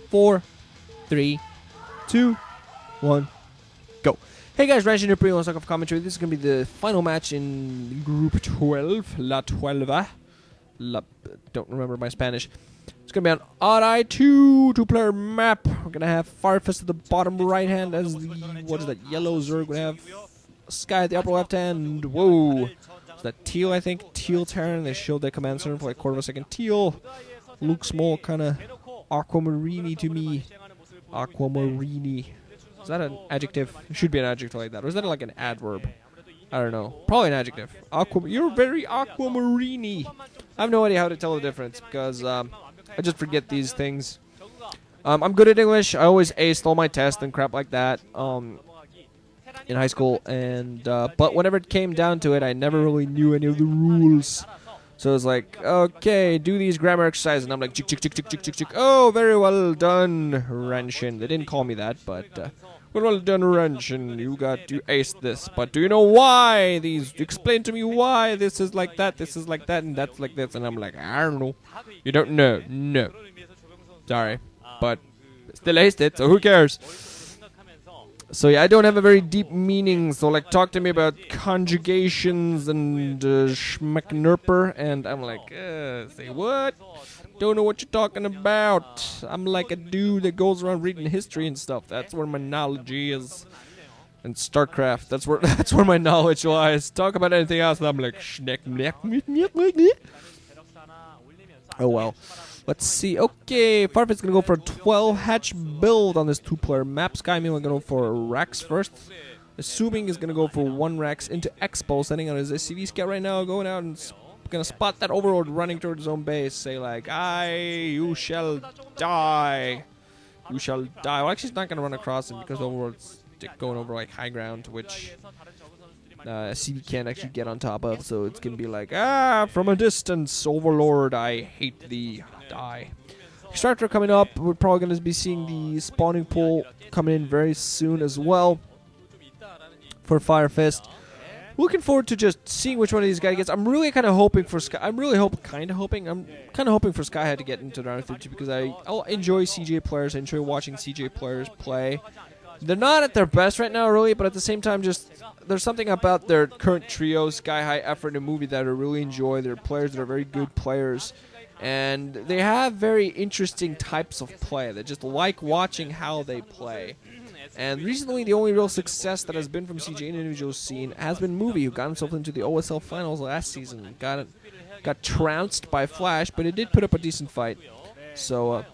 4, 3, 2, 1, go. Hey guys, Ranjan here, pretty talk of commentary. This is going to be the final match in Group 12, La Twelva. Don't remember my Spanish. It's going to be on RI2, two-player map. We're going to have Firefist at the bottom right hand as the, what is that, yellow zerg. We're going to have Sky at the upper left hand. Whoa. Is that teal, I think? Teal terran. They showed their command center for like a quarter of a second. Teal looks more kind of aquamarine to me. Aquamarine. Is that an adjective? It should be an adjective like that. Or is that like an adverb? I don't know. Probably an adjective. You're very aquamarine. I have no idea how to tell the difference because I just forget these things. I'm good at English. I always aced all my tests and crap like that in high school. And but whenever it came down to it, I never really knew any of the rules. So it was like, okay, do these grammar exercises. And I'm like, chick, chick, chick, chick, chick, chick, chick. Oh, very well done, Renshin. They didn't call me that, but well done, Renshin. You aced this. But do you know why these? Explain to me why this is like that, and that's like this. And I'm like, I don't know. You don't know? No. Sorry. But still aced it, so who cares? So yeah, I don't have a very deep meaning, so like talk to me about conjugations and schmecknerper, and I'm like, say what? Don't know what you're talking about. I'm like a dude that goes around reading history and stuff. That's where my knowledge is. And StarCraft, that's where my knowledge lies. Talk about anything else, and I'm like, oh well. Let's see. Okay, Firefist is going to go for a 12-hatch build on this two-player map. Sky going to go for Rax first. Assuming he's going to go for 1 Rax into Expo, sending on his SCV scout right now, going out and going to spot that Overlord running towards his own base. Say like, you shall die. You shall die. Well, actually, he's not going to run across him because Overlord's going over like high ground, which CV can't actually get on top of, so it's gonna be like, from a distance, Overlord, I hate thee, die. Extractor coming up, we're probably gonna be seeing the spawning pool coming in very soon as well for Firefist. Looking forward to just seeing which one of these guys gets. I'm really kind of hoping for Sky. I'm kind of hoping for SkyHigh to get into round 32 because I enjoy CJ players. I enjoy watching CJ players play. They're not at their best right now, really, but at the same time, just there's something about their current trio, SkyHigh, Effort, and Movie that I really enjoy. They're players that are very good players, and they have very interesting types of play. They just like watching how they play. And recently, the only real success that has been from CJ in the individual scene has been Movie, who got himself into the OSL finals last season. Got trounced by Flash, but it did put up a decent fight. So,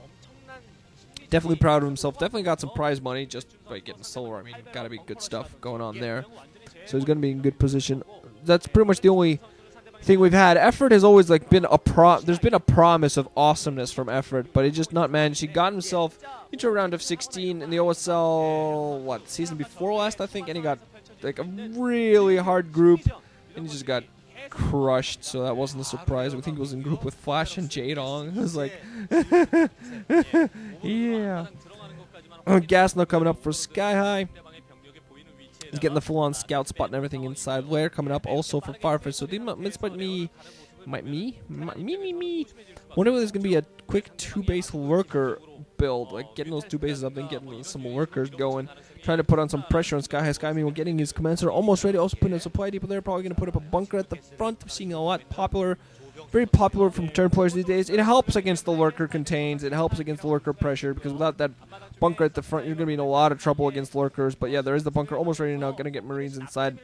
definitely proud of himself. Definitely got some prize money just by getting silver. I mean, gotta be good stuff going on there. So he's gonna be in good position. That's pretty much the only thing we've had. Effort has always like been there's been a promise of awesomeness from Effort, but he just not managed. He got himself into a round of 16 in the OSL season before last, I think, and he got like a really hard group, and he just got crushed, so that wasn't a surprise. We think it was in group with Flash and Jadong. It was like, yeah. Gas now coming up for SkyHigh. He's getting the full-on scout spot and everything inside. Lair coming up also for Firefist. So this might me. Wonder if there's gonna be a quick 2-base lurker build, like getting those 2 bases up and getting some lurkers going. Trying to put on some pressure on SkyHigh. SkyHigh getting his commander almost ready. Also putting a supply depot there. Probably going to put up a bunker at the front. We're seeing a lot very popular from turn players these days. It helps against the lurker contains. It helps against the lurker pressure because without that bunker at the front, you're going to be in a lot of trouble against lurkers. But yeah, there is the bunker almost ready now. Going to get Marines inside.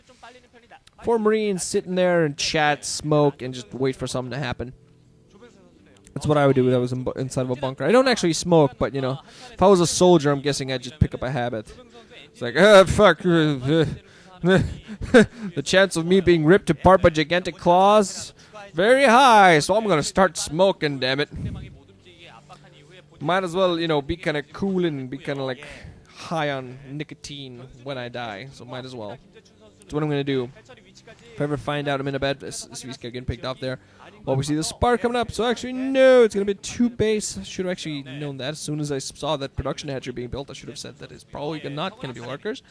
4 Marines sitting there and chat, smoke, and just wait for something to happen. That's what I would do if I was inside of a bunker. I don't actually smoke, but you know, if I was a soldier, I'm guessing I'd just pick up a habit. It's like, fuck. The chance of me being ripped apart by gigantic claws, very high, so I'm going to start smoking, damn it. Might as well, you know, be kind of cool and be kind of like high on nicotine when I die, so might as well. That's what I'm going to do. If I ever find out I'm in a bed, SV's getting picked off there. Well, we see the spark coming up, so actually, no, it's going to be 2 base. I should have actually known that as soon as I saw that production hatchery being built. I should have said that it's probably not going to be lurkers.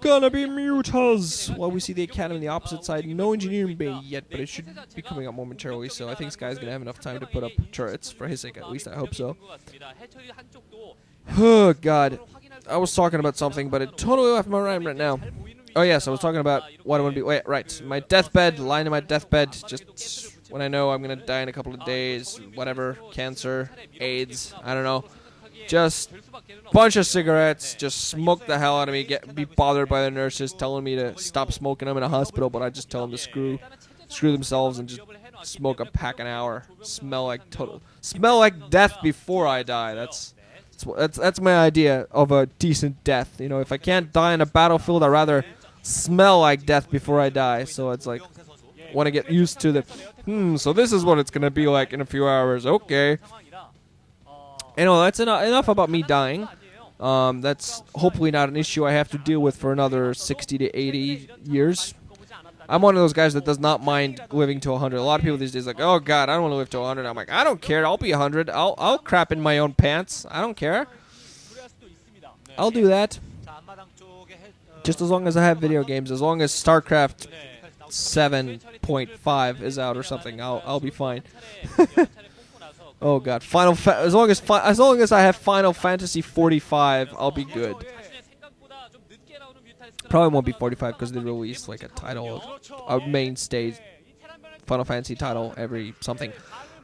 Gonna be mutas. Well, we see the academy on the opposite side. No engineering bay yet, but it should be coming up momentarily, so I think Sky's going to have enough time to put up turrets, for his sake at least. I hope so. Oh, God. I was talking about something, but it totally left my mind right now. Oh, yes, I was talking about what I want to be. Wait, right. My deathbed, lying in my deathbed, just when I know I'm going to die in a couple of days, whatever, cancer, AIDS, I don't know. Just bunch of cigarettes, just smoke the hell out of me, be bothered by the nurses telling me to stop smoking. I'm in a hospital, but I just tell them to screw themselves and just smoke a pack an hour. Smell like death before I die. That's my idea of a decent death. You know, if I can't die in a battlefield, I'd rather smell like death before I die. So it's like, want to get used to the, so this is what it's going to be like in a few hours. Okay. Anyway, that's enough about me dying. That's hopefully not an issue I have to deal with for another 60 to 80 years. I'm one of those guys that does not mind living to 100. A lot of people these days are like, oh God, I don't want to live to 100. I'm like, I don't care. I'll be 100. I'll crap in my own pants. I don't care. I'll do that. Just as long as I have video games. As long as StarCraft 7.5 is out or something, I'll be fine. Oh God, as long as I have Final Fantasy 45, I'll be good. Probably won't be 45 because they release like a title, a main stage Final Fantasy title every something.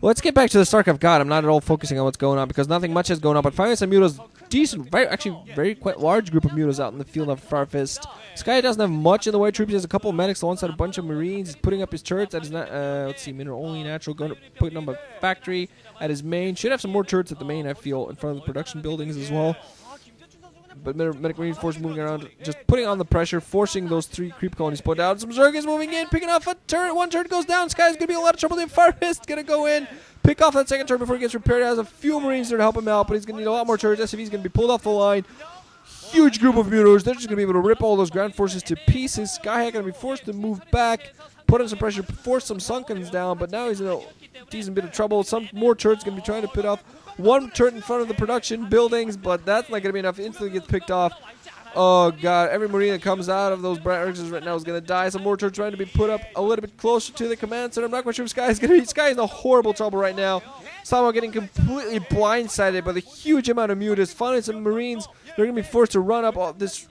Well, let's get back to the StarCraft. God, I'm not at all focusing on what's going on because nothing much is going on. But finally, some mutas, decent, very quite large group of mutas out in the field of Firefist. Sky doesn't have much in the way of troops. He has a couple of medics alongside a bunch of marines. He's putting up his turrets at his let's see, mineral only natural. Going to put up a factory at his main. Should have some more turrets at the main, I feel, in front of the production buildings as well. But medic marine force moving around, just putting on the pressure, forcing those 3 creep colonies put down. Some zerg is moving in, picking off a turret. 1 turret goes down. Sky's gonna be in a lot of trouble. The Firefist gonna go in, pick off that 2nd turret before he gets repaired. He has a few marines there to help him out, but he's gonna need a lot more turrets. SCV's gonna be pulled off the line. Huge group of mutas. They're just gonna be able to rip all those ground forces to pieces. SkyHigh gonna be forced to move back, put on some pressure, force some Sunkens down. But now he's in a decent bit of trouble. Some more turrets gonna be trying to put off 1 turret in front of the production buildings, but that's not gonna be enough. Instantly gets picked off. Oh God, every marine that comes out of those barracks right now is going to die. Some more turrets trying to be put up a little bit closer to the command center. I'm not quite sure if Sky is going to be. Sky is in horrible trouble right now. Somehow getting completely blindsided by the huge amount of mutas. Finally, some marines, they're going to be forced to run up this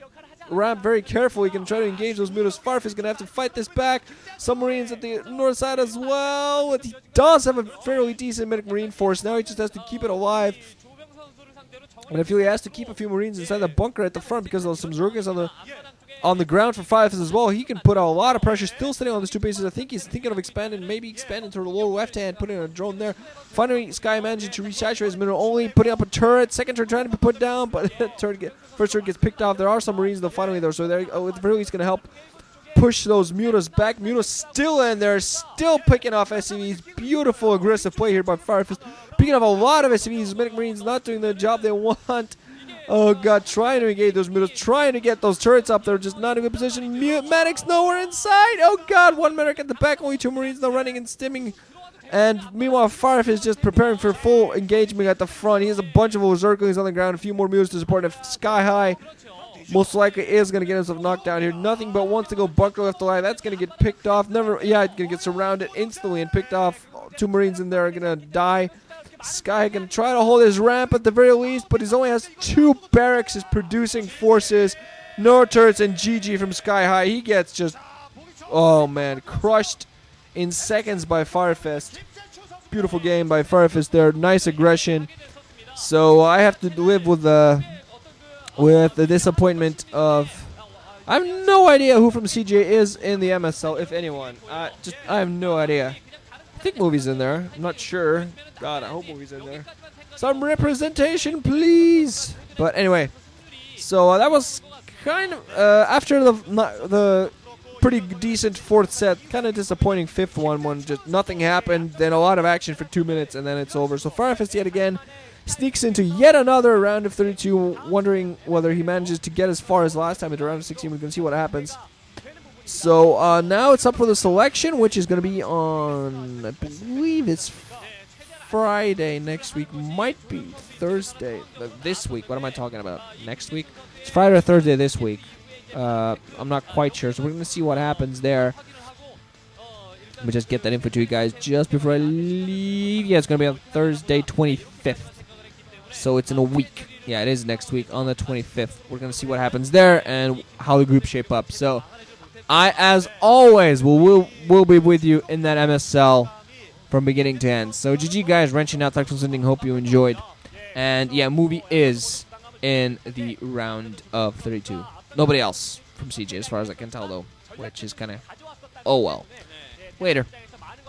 ramp very carefully. Can try to engage those mutas. Firefist is going to have to fight this back. Some marines at the north side as well. He does have a fairly decent medic marine force. Now he just has to keep it alive. And I feel he has to keep a few marines inside the bunker at the front because there's some zergers on the ground for Firefist as well. He can put out a lot of pressure, still sitting on these 2 bases. I think he's thinking of expanding, maybe expanding to the lower left hand, putting a drone there. Finally, Sky managing to resaturate his mineral only, putting up a turret. 2nd turret trying to be put down, but first turret gets picked off. There are some marines though finally there, so at the very least going to help push those mutas back. Mutas still in there, still picking off SCVs. Beautiful aggressive play here by Firefist. Picking up a lot of SCVs. Medic marines not doing the job they want. Oh God, trying to engage those mutas, trying to get those turrets up there, just not in a good position. Medics nowhere inside. Oh God, 1 medic at the back, only 2 marines now running and stimming. And meanwhile, Firefist is just preparing for full engagement at the front. He has a bunch of zerglings on the ground, a few more mutas to support. If SkyHigh most likely is going to get himself knocked down here. Nothing but wants to go bunker left alive. That's going to get picked off. Going to get surrounded instantly and picked off. 2 marines in there are going to die. Sky can try to hold his ramp at the very least, but he only has 2 barracks. Is producing forces. No turrets and GG from SkyHigh. He gets just, oh man, crushed in seconds by Firefist. Beautiful game by Firefist there. Nice aggression. So I have to live with the disappointment of, I have no idea who from CJ is in the MSL, if anyone. I have no idea. I think Movie's in there. I'm not sure. God, I hope Movie's in there. Some representation, please. But anyway, so that was kind of after the pretty decent 4th set, kind of disappointing 5th one when just nothing happened. Then a lot of action for 2 minutes, and then it's over. So Firefist yet again sneaks into yet another round of 32, wondering whether he manages to get as far as last time at the round of 16. We can see what happens. So now it's up for the selection, which is going to be on, I believe it's Friday next week. Might be Thursday this week. What am I talking about? Next week? It's Friday or Thursday this week. I'm not quite sure, so we're going to see what happens there. Let me just get that info to you guys just before I leave. Yeah, it's going to be on Thursday 25th. So it's in a week. Yeah, it is next week on the 25th. We're going to see what happens there and how the groups shape up. So I, as always, will be with you in that MSL from beginning to end. So GG guys, wrenching out, thanks for listening. Hope you enjoyed. And yeah, movie is in the round of 32. Nobody else from CJ as far as I can tell though, which is kind of, oh well. Later.